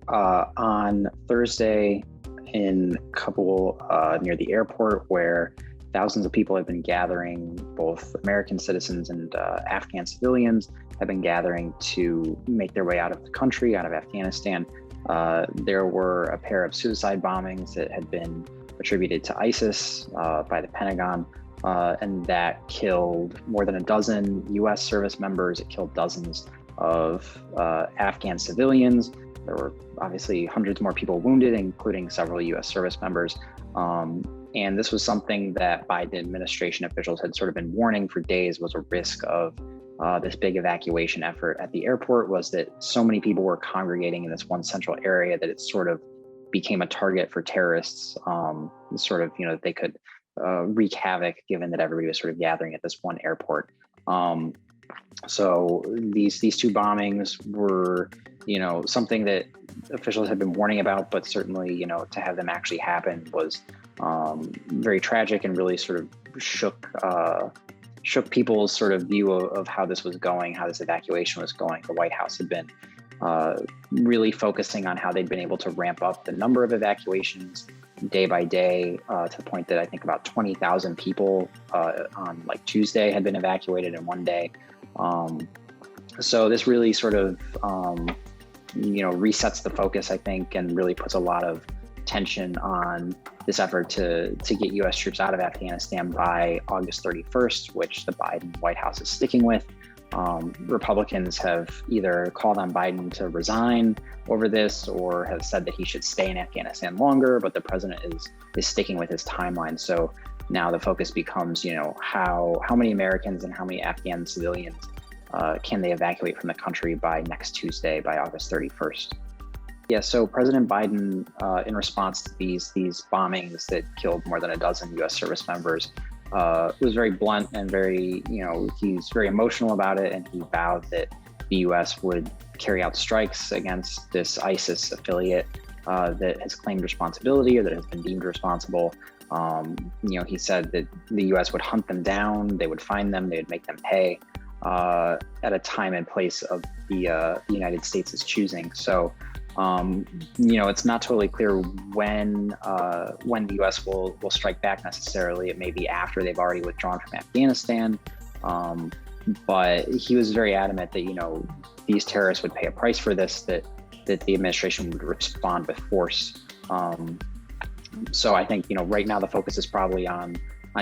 On Thursday in Kabul, near the airport, where thousands of people have been gathering, both American citizens and Afghan civilians have been gathering to make their way out of the country, out of Afghanistan. There were a pair of suicide bombings that had been attributed to ISIS by the Pentagon, and that killed more than a dozen US service members. It killed dozens of Afghan civilians. There were obviously hundreds more people wounded, including several US service members. And this was something that Biden administration officials had sort of been warning for days was a risk of this big evacuation effort at the airport, was that so many people were congregating in this one central area that it sort of became a target for terrorists, sort of, that they could wreak havoc, given that everybody was sort of gathering at this one airport. So these two bombings were, something that officials had been warning about, but certainly, to have them actually happen was very tragic and really sort of shook people's sort of view of how this was going, how this evacuation was going. The White House had been really focusing on how they'd been able to ramp up the number of evacuations day by day, to the point that I think about 20,000 people on like Tuesday had been evacuated in one day. So this really sort of, resets the focus, I think, and really puts a lot of tension on this effort to get US troops out of Afghanistan by August 31st, which the Biden White House is sticking with. Republicans have either called on Biden to resign over this or have said that he should stay in Afghanistan longer, but the president is sticking with his timeline. So now the focus becomes, how many Americans and how many Afghan civilians can they evacuate from the country by next Tuesday, by August 31st? Yeah, so President Biden, in response to these bombings that killed more than a dozen US service members, was very blunt and very, he's very emotional about it. And he vowed that the US would carry out strikes against this ISIS affiliate that has claimed responsibility or that has been deemed responsible. He said that the US would hunt them down, they would find them, they would make them pay at a time and place of the United States' choosing. So, it's not totally clear when the U.S. will strike back necessarily. It may be after they've already withdrawn from Afghanistan. But he was very adamant that, these terrorists would pay a price for this, that the administration would respond with force. So I think, right now the focus is probably on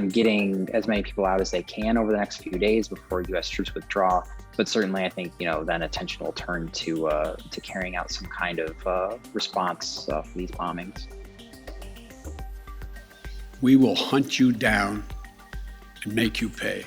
getting as many people out as they can over the next few days before U.S. troops withdraw. But certainly, I think, then attention will turn to carrying out some kind of response for these bombings. We will hunt you down and make you pay.